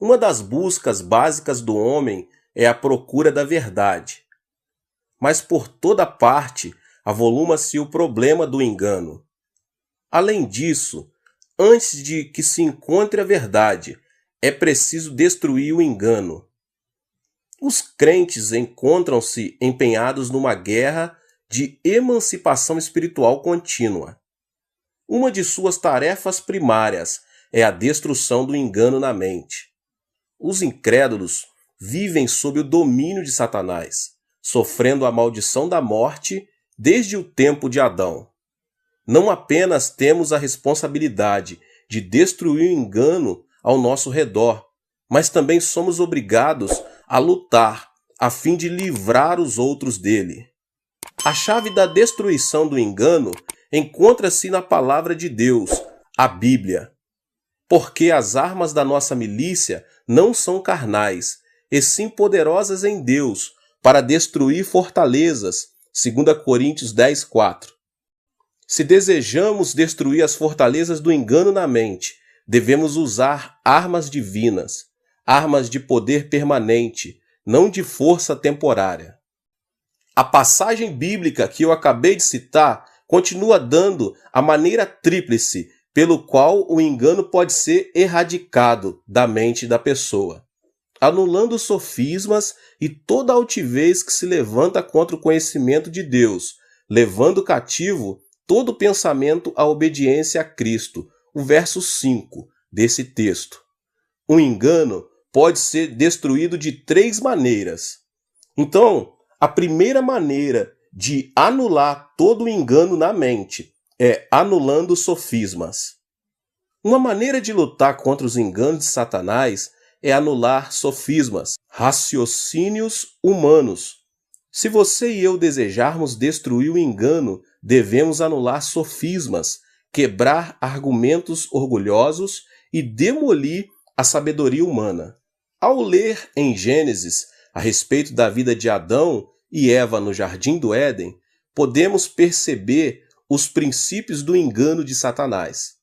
Uma das buscas básicas do homem é a procura da verdade. Mas por toda parte avoluma-se o problema do engano. Além disso, antes de que se encontre a verdade, é preciso destruir o engano. Os crentes encontram-se empenhados numa guerra de emancipação espiritual contínua. Uma de suas tarefas primárias é a destruição do engano na mente. Os incrédulos vivem sob o domínio de Satanás, sofrendo a maldição da morte desde o tempo de Adão. Não apenas temos a responsabilidade de destruir o engano ao nosso redor, mas também somos obrigados a lutar a fim de livrar os outros dele. A chave da destruição do engano encontra-se na palavra de Deus, a Bíblia. Porque as armas da nossa milícia não são carnais, e sim poderosas em Deus, para destruir fortalezas, 2 Coríntios 10:4. Se desejamos destruir as fortalezas do engano na mente, devemos usar armas divinas, armas de poder permanente, não de força temporária. A passagem bíblica que eu acabei de citar continua dando a maneira tríplice pelo qual o engano pode ser erradicado da mente da pessoa, anulando os sofismas e toda altivez que se levanta contra o conhecimento de Deus, levando cativo todo pensamento à obediência a Cristo, o verso 5 desse texto. O engano pode ser destruído de 3 maneiras. Então, a primeira maneira de anular todo o engano na mente é anulando os sofismas. Uma maneira de lutar contra os enganos de Satanás é anular sofismas, raciocínios humanos. Se você e eu desejarmos destruir o engano, devemos anular sofismas, quebrar argumentos orgulhosos e demolir a sabedoria humana. Ao ler em Gênesis a respeito da vida de Adão e Eva no Jardim do Éden, podemos perceber os princípios do engano de Satanás.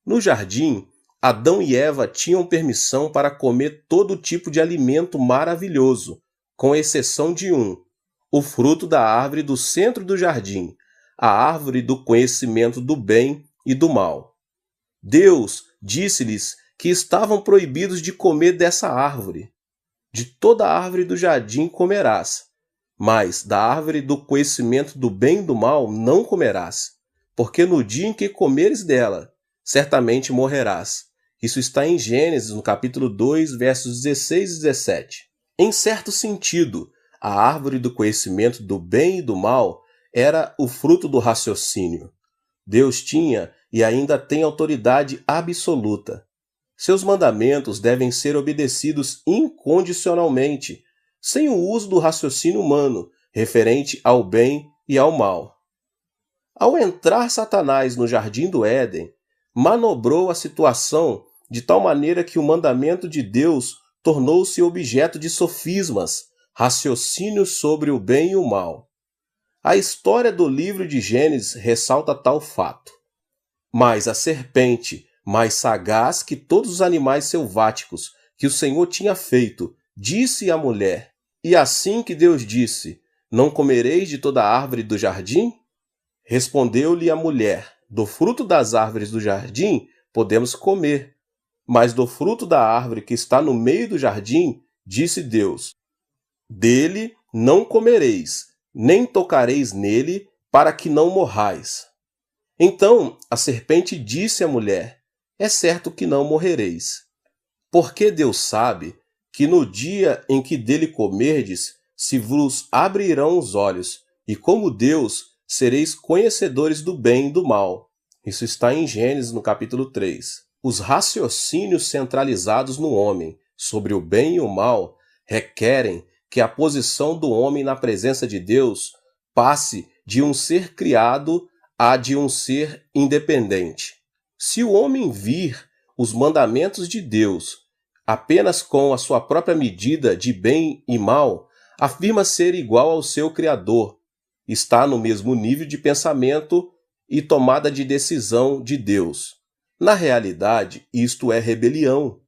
No jardim, Adão e Eva tinham permissão para comer todo tipo de alimento maravilhoso, com exceção de um, o fruto da árvore do centro do jardim, a árvore do conhecimento do bem e do mal. Deus disse-lhes que estavam proibidos de comer dessa árvore. De toda a árvore do jardim comerás, mas da árvore do conhecimento do bem e do mal não comerás, porque no dia em que comeres dela, certamente morrerás. Isso está em Gênesis, no capítulo 2, versos 16 e 17. Em certo sentido, a árvore do conhecimento do bem e do mal era o fruto do raciocínio. Deus tinha e ainda tem autoridade absoluta. Seus mandamentos devem ser obedecidos incondicionalmente, sem o uso do raciocínio humano, referente ao bem e ao mal. Ao entrar Satanás no Jardim do Éden, manobrou a situação de tal maneira que o mandamento de Deus tornou-se objeto de sofismas, raciocínios sobre o bem e o mal. A história do livro de Gênesis ressalta tal fato. Mas a serpente, mais sagaz que todos os animais selváticos que o Senhor tinha feito, disse à mulher: E assim que Deus disse, não comereis de toda a árvore do jardim? Respondeu-lhe a mulher: Do fruto das árvores do jardim podemos comer, mas do fruto da árvore que está no meio do jardim, disse Deus: Dele não comereis, nem tocareis nele, para que não morrais. Então a serpente disse à mulher: É certo que não morrereis. Porque Deus sabe que no dia em que dele comerdes, se vos abrirão os olhos, e como Deus, sereis conhecedores do bem e do mal. Isso está em Gênesis, no capítulo 3. Os raciocínios centralizados no homem sobre o bem e o mal requerem que a posição do homem na presença de Deus passe de um ser criado a de um ser independente. Se o homem vir os mandamentos de Deus apenas com a sua própria medida de bem e mal, afirma ser igual ao seu Criador, está no mesmo nível de pensamento e tomada de decisão de Deus. Na realidade, isto é rebelião.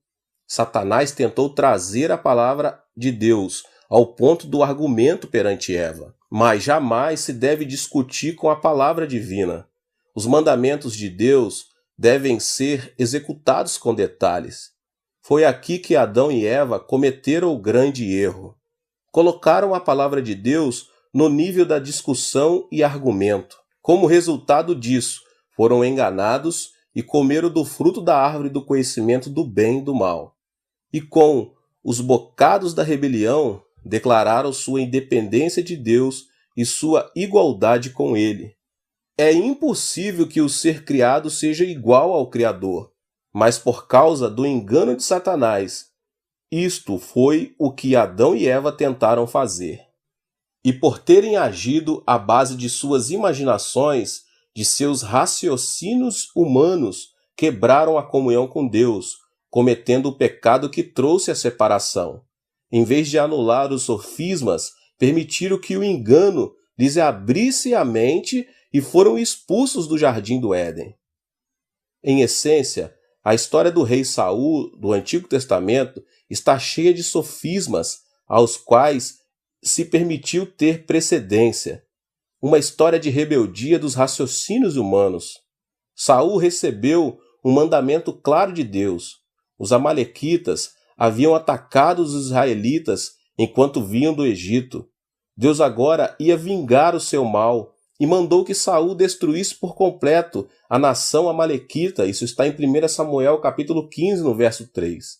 Satanás tentou trazer a palavra de Deus ao ponto do argumento perante Eva, mas jamais se deve discutir com a palavra divina. Os mandamentos de Deus devem ser executados com detalhes. Foi aqui que Adão e Eva cometeram o grande erro. Colocaram a palavra de Deus no nível da discussão e argumento. Como resultado disso, foram enganados e comeram do fruto da árvore do conhecimento do bem e do mal. E com os bocados da rebelião, declararam sua independência de Deus e sua igualdade com Ele. É impossível que o ser criado seja igual ao Criador, mas por causa do engano de Satanás, isto foi o que Adão e Eva tentaram fazer. E por terem agido à base de suas imaginações, de seus raciocínios humanos, quebraram a comunhão com Deus, cometendo o pecado que trouxe a separação. Em vez de anular os sofismas, permitiram que o engano lhes abrisse a mente e foram expulsos do jardim do Éden. Em essência, a história do rei Saul do Antigo Testamento está cheia de sofismas aos quais se permitiu ter precedência. Uma história de rebeldia dos raciocínios humanos. Saul recebeu um mandamento claro de Deus. Os amalequitas haviam atacado os israelitas enquanto vinham do Egito. Deus agora ia vingar o seu mal e mandou que Saul destruísse por completo a nação amalequita. Isso está em 1 Samuel capítulo 15, no verso 3.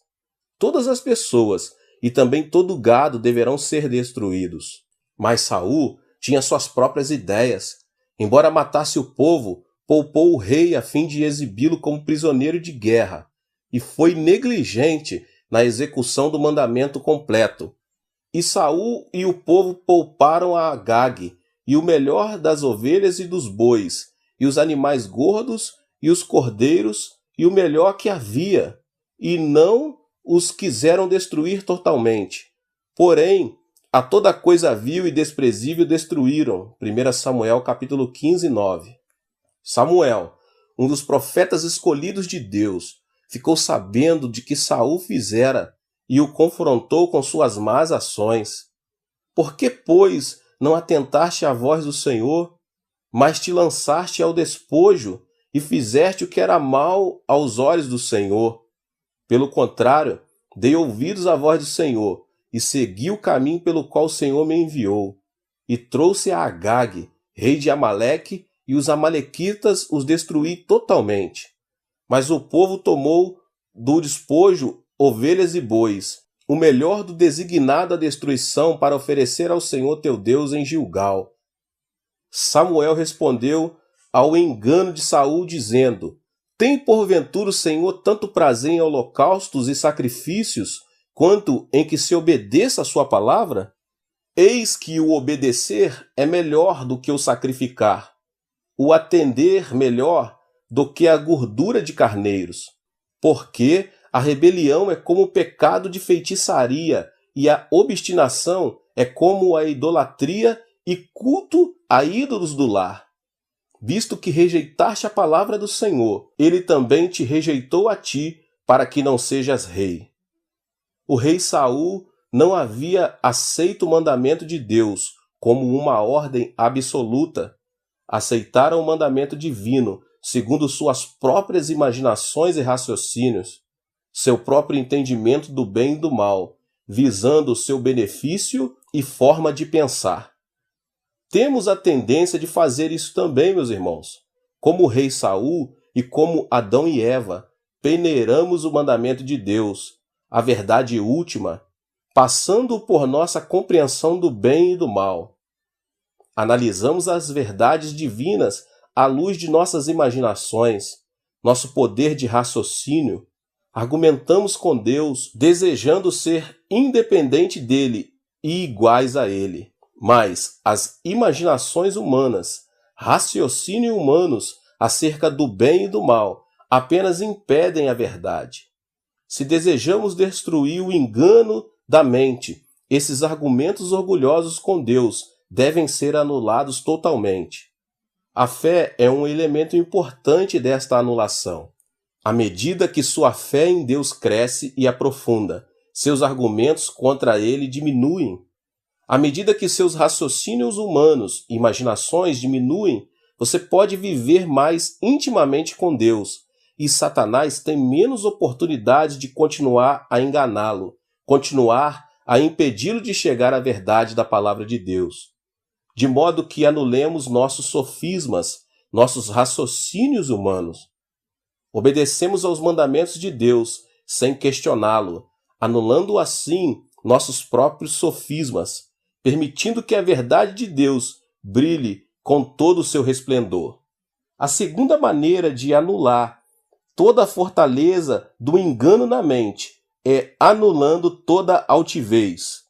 Todas as pessoas e também todo o gado deverão ser destruídos. Mas Saul tinha suas próprias ideias. Embora matasse o povo, poupou o rei a fim de exibi-lo como prisioneiro de guerra e foi negligente na execução do mandamento completo. E Saul e o povo pouparam a Agag, e o melhor das ovelhas e dos bois, e os animais gordos, e os cordeiros, e o melhor que havia, e não os quiseram destruir totalmente. Porém, a toda coisa vil e desprezível destruíram. 1 Samuel capítulo 15, 9. Samuel, um dos profetas escolhidos de Deus, ficou sabendo de que Saul fizera e o confrontou com suas más ações. Por que, pois, não atentaste à voz do Senhor, mas te lançaste ao despojo e fizeste o que era mal aos olhos do Senhor? Pelo contrário, dei ouvidos à voz do Senhor e segui o caminho pelo qual o Senhor me enviou. E trouxe a Agag, rei de Amaleque, e os amalequitas os destruí totalmente. Mas o povo tomou do despojo ovelhas e bois, o melhor do designado à destruição, para oferecer ao Senhor teu Deus em Gilgal. Samuel respondeu ao engano de Saul, dizendo: Tem porventura o Senhor tanto prazer em holocaustos e sacrifícios, quanto em que se obedeça a sua palavra? Eis que o obedecer é melhor do que o sacrificar, o atender melhor do que a gordura de carneiros. Porque a rebelião é como o pecado de feitiçaria, e a obstinação é como a idolatria e culto a ídolos do lar. Visto que rejeitaste a palavra do Senhor, ele também te rejeitou a ti, para que não sejas rei. O rei Saul não havia aceito o mandamento de Deus como uma ordem absoluta. Aceitaram o mandamento divino, segundo suas próprias imaginações e raciocínios, seu próprio entendimento do bem e do mal, visando o seu benefício e forma de pensar. Temos a tendência de fazer isso também, meus irmãos. Como o rei Saul e como Adão e Eva, peneiramos o mandamento de Deus, a verdade última, passando por nossa compreensão do bem e do mal. Analisamos as verdades divinas à luz de nossas imaginações, nosso poder de raciocínio. Argumentamos com Deus, desejando ser independente dele e iguais a ele. Mas as imaginações humanas, raciocínio humanos acerca do bem e do mal, apenas impedem a verdade. Se desejamos destruir o engano da mente, esses argumentos orgulhosos com Deus devem ser anulados totalmente. A fé é um elemento importante desta anulação. À medida que sua fé em Deus cresce e aprofunda, seus argumentos contra ele diminuem. À medida que seus raciocínios humanos e imaginações diminuem, você pode viver mais intimamente com Deus, e Satanás tem menos oportunidades de continuar a enganá-lo, continuar a impedi-lo de chegar à verdade da palavra de Deus. De modo que anulemos nossos sofismas, nossos raciocínios humanos. Obedecemos aos mandamentos de Deus sem questioná-lo, anulando assim nossos próprios sofismas, permitindo que a verdade de Deus brilhe com todo o seu resplendor. A segunda maneira de anular toda a fortaleza do engano na mente é anulando toda altivez.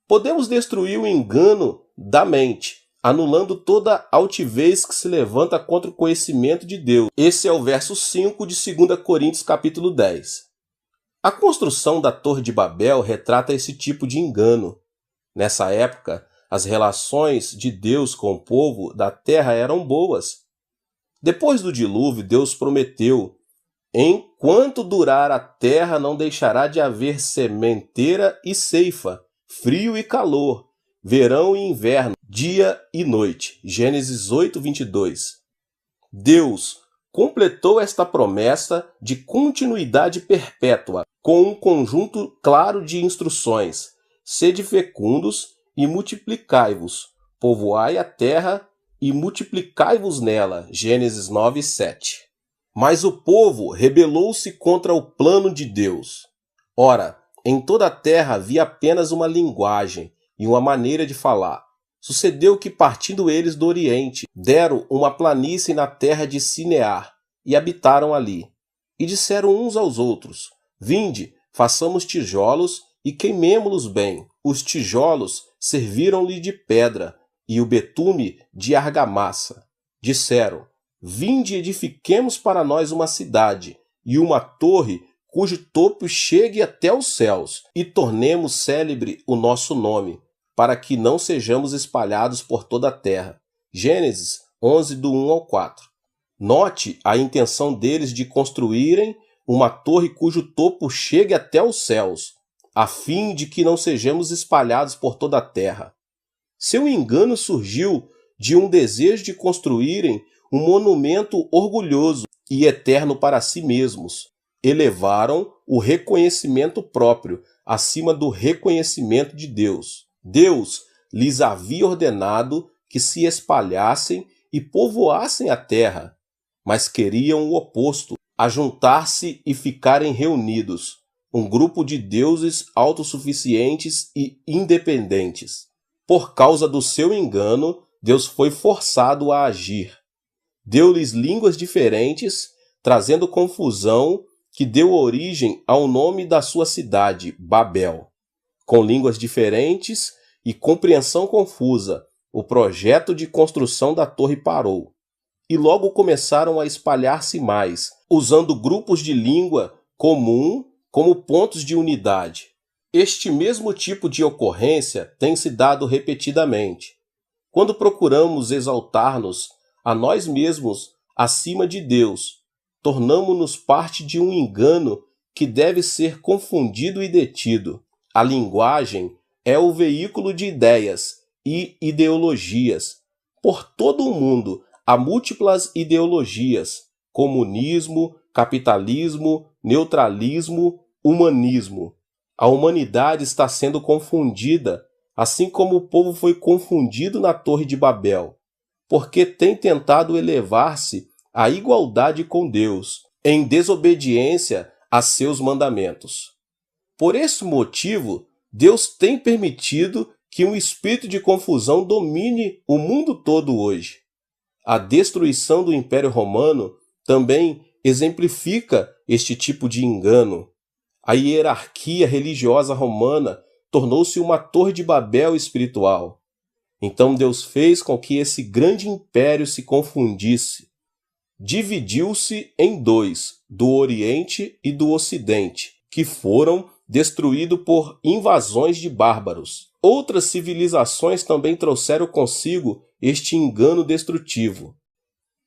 Podemos destruir o engano da mente, anulando toda altivez que se levanta contra o conhecimento de Deus. Esse é o verso 5 de 2 Coríntios capítulo 10. A construção da Torre de Babel retrata esse tipo de engano. Nessa época, as relações de Deus com o povo da terra eram boas. Depois do dilúvio, Deus prometeu: enquanto durar a terra, não deixará de haver sementeira e ceifa, frio e calor, verão e inverno, dia e noite. Gênesis 8:22. Deus completou esta promessa de continuidade perpétua com um conjunto claro de instruções: sede fecundos e multiplicai-vos, povoai a terra e multiplicai-vos nela. Gênesis 9:7. Mas o povo rebelou-se contra o plano de Deus. Ora, em toda a terra havia apenas uma linguagem e uma maneira de falar. Sucedeu que, partindo eles do Oriente, deram uma planície na terra de Sinear e habitaram ali. E disseram uns aos outros: vinde, façamos tijolos e queimemo-los bem. Os tijolos serviram-lhe de pedra e o betume de argamassa. Disseram: vinde, edifiquemos para nós uma cidade e uma torre cujo topo chegue até os céus, e tornemos célebre o nosso nome, para que não sejamos espalhados por toda a terra. Gênesis 11, do 1 ao 4. Note a intenção deles de construírem uma torre cujo topo chegue até os céus, a fim de que não sejamos espalhados por toda a terra. Seu engano surgiu de um desejo de construírem um monumento orgulhoso e eterno para si mesmos. Elevaram o reconhecimento próprio acima do reconhecimento de Deus. Deus lhes havia ordenado que se espalhassem e povoassem a terra, mas queriam o oposto, ajuntar-se e ficarem reunidos, um grupo de deuses autossuficientes e independentes. Por causa do seu engano, Deus foi forçado a agir. Deu-lhes línguas diferentes, trazendo confusão, que deu origem ao nome da sua cidade, Babel. Com línguas diferentes e compreensão confusa, o projeto de construção da torre parou. E logo começaram a espalhar-se mais, usando grupos de língua comum como pontos de unidade. Este mesmo tipo de ocorrência tem se dado repetidamente. Quando procuramos exaltar-nos a nós mesmos acima de Deus, tornamo-nos parte de um engano que deve ser confundido e detido. A linguagem é o veículo de ideias e ideologias. Por todo o mundo há múltiplas ideologias: comunismo, capitalismo, neutralismo, humanismo. A humanidade está sendo confundida, assim como o povo foi confundido na Torre de Babel, porque tem tentado elevar-se à igualdade com Deus, em desobediência a seus mandamentos. Por esse motivo, Deus tem permitido que um espírito de confusão domine o mundo todo hoje. A destruição do Império Romano também exemplifica este tipo de engano. A hierarquia religiosa romana tornou-se uma Torre de Babel espiritual. Então Deus fez com que esse grande império se confundisse. Dividiu-se em dois, do Oriente e do Ocidente, que foram destruídos por invasões de bárbaros. Outras civilizações também trouxeram consigo este engano destrutivo.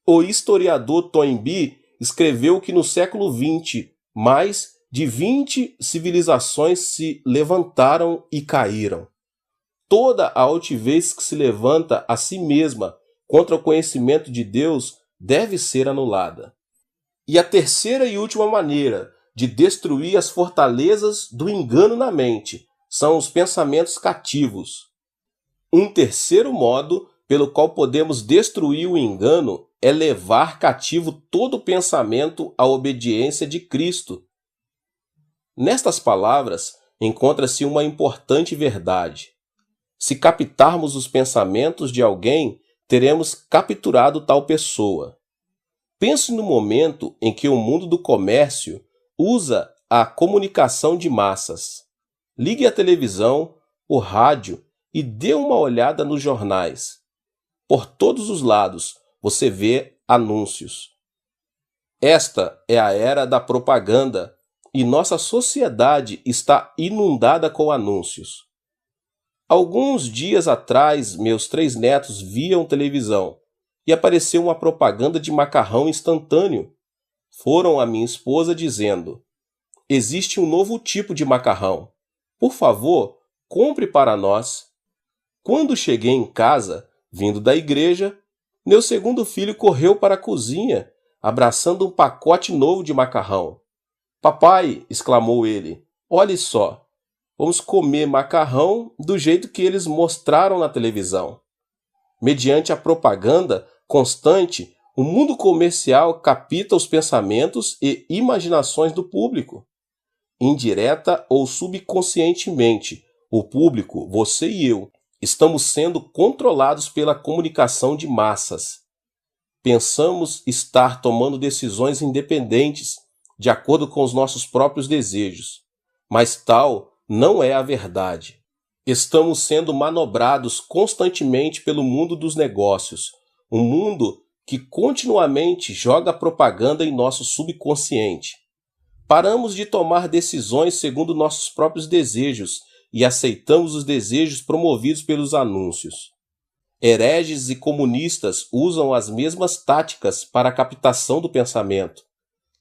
O historiador Toynbee escreveu que no século XX, mais de 20 civilizações se levantaram e caíram. Toda a altivez que se levanta a si mesma contra o conhecimento de Deus deve ser anulada. E a terceira e última maneira de destruir as fortalezas do engano na mente são os pensamentos cativos. Um terceiro modo pelo qual podemos destruir o engano é levar cativo todo pensamento à obediência de Cristo. Nestas palavras encontra-se uma importante verdade. Se captarmos os pensamentos de alguém, teremos capturado tal pessoa. Pense no momento em que o mundo do comércio usa a comunicação de massas. Ligue a televisão, o rádio e dê uma olhada nos jornais. Por todos os lados você vê anúncios. Esta é a era da propaganda e nossa sociedade está inundada com anúncios. Alguns dias atrás, meus 3 netos viam televisão e apareceu uma propaganda de macarrão instantâneo. Foram à minha esposa dizendo: existe um novo tipo de macarrão. Por favor, compre para nós. Quando cheguei em casa, vindo da igreja, meu segundo filho correu para a cozinha, abraçando um pacote novo de macarrão. Papai, exclamou ele, olhe só, vamos comer macarrão do jeito que eles mostraram na televisão. Mediante a propaganda constante, o mundo comercial capta os pensamentos e imaginações do público. Indireta ou subconscientemente, o público, você e eu, estamos sendo controlados pela comunicação de massas. Pensamos estar tomando decisões independentes, de acordo com os nossos próprios desejos, mas tal não é a verdade. Estamos sendo manobrados constantemente pelo mundo dos negócios, um mundo que continuamente joga propaganda em nosso subconsciente. Paramos de tomar decisões segundo nossos próprios desejos e aceitamos os desejos promovidos pelos anúncios. Hereges e comunistas usam as mesmas táticas para a captação do pensamento.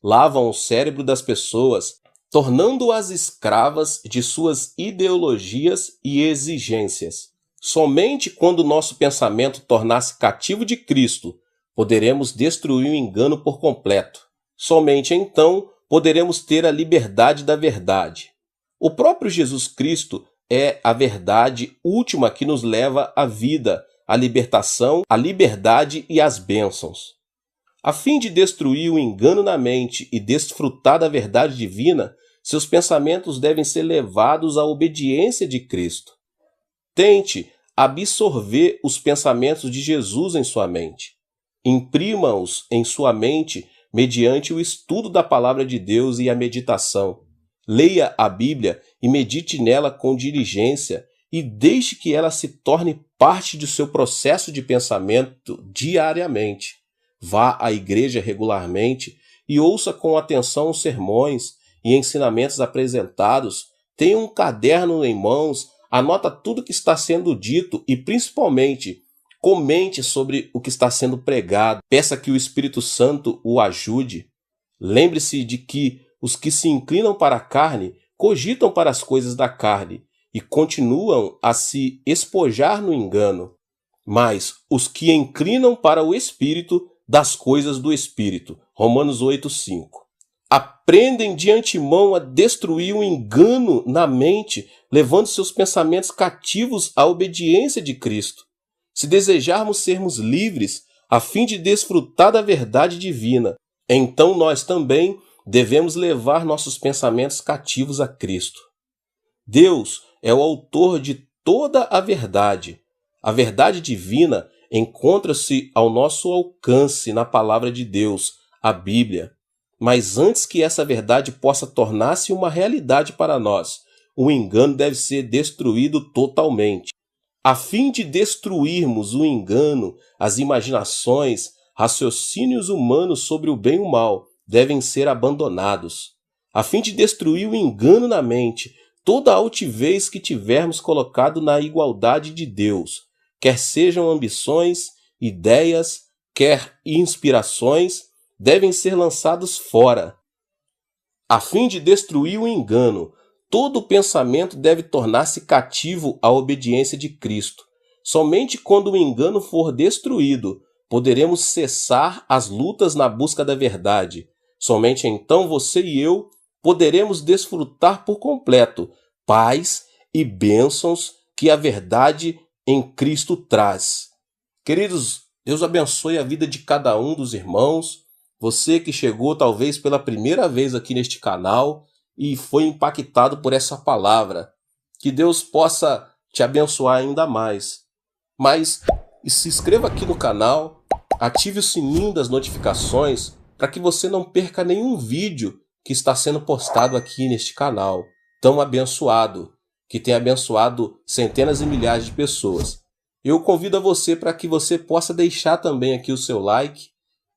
Lavam o cérebro das pessoas, tornando-as escravas de suas ideologias e exigências. Somente quando nosso pensamento tornar-se cativo de Cristo, poderemos destruir o engano por completo. Somente então poderemos ter a liberdade da verdade. O próprio Jesus Cristo é a verdade última que nos leva à vida, à libertação, à liberdade e às bênçãos. A fim de destruir o engano na mente e desfrutar da verdade divina, seus pensamentos devem ser levados à obediência de Cristo. Tente absorver os pensamentos de Jesus em sua mente. Imprima-os em sua mente mediante o estudo da palavra de Deus e a meditação. Leia a Bíblia e medite nela com diligência e deixe que ela se torne parte do seu processo de pensamento diariamente. Vá à igreja regularmente e ouça com atenção os sermões e ensinamentos apresentados. Tenha um caderno em mãos, anota tudo que está sendo dito e, principalmente, comente sobre o que está sendo pregado. Peça que o Espírito Santo o ajude. Lembre-se de que os que se inclinam para a carne cogitam para as coisas da carne e continuam a se espojar no engano. Mas os que inclinam para o Espírito, das coisas do Espírito. Romanos 8:5. Aprendem de antemão a destruir o engano na mente, levando seus pensamentos cativos à obediência de Cristo. Se desejarmos sermos livres, a fim de desfrutar da verdade divina, então nós também devemos levar nossos pensamentos cativos a Cristo. Deus é o autor de toda a verdade. A verdade divina encontra-se ao nosso alcance na palavra de Deus, a Bíblia. Mas antes que essa verdade possa tornar-se uma realidade para nós, o engano deve ser destruído totalmente. A fim de destruirmos o engano, as imaginações, raciocínios humanos sobre o bem e o mal devem ser abandonados. A fim de destruir o engano na mente, toda a altivez que tivermos colocado na igualdade de Deus, quer sejam ambições, ideias, quer inspirações, devem ser lançados fora, a fim de destruir o engano. Todo pensamento deve tornar-se cativo à obediência de Cristo. Somente quando o engano for destruído, poderemos cessar as lutas na busca da verdade. Somente então você e eu poderemos desfrutar por completo paz e bênçãos que a verdade em Cristo traz. Queridos, Deus abençoe a vida de cada um dos irmãos. Você que chegou talvez pela primeira vez aqui neste canal e foi impactado por essa palavra. Que Deus possa te abençoar ainda mais. Mas se inscreva aqui no canal, ative o sininho das notificações para que você não perca nenhum vídeo que está sendo postado aqui neste canal tão abençoado, que tem abençoado centenas e milhares de pessoas. Eu convido a você para que você possa deixar também aqui o seu like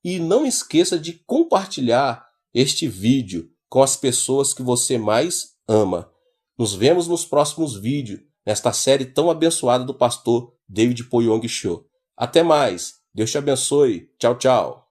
e não esqueça de compartilhar este vídeo com as pessoas que você mais ama. Nos vemos nos próximos vídeos, nesta série tão abençoada do pastor David Poyong Cho. Até mais. Deus te abençoe. Tchau, tchau.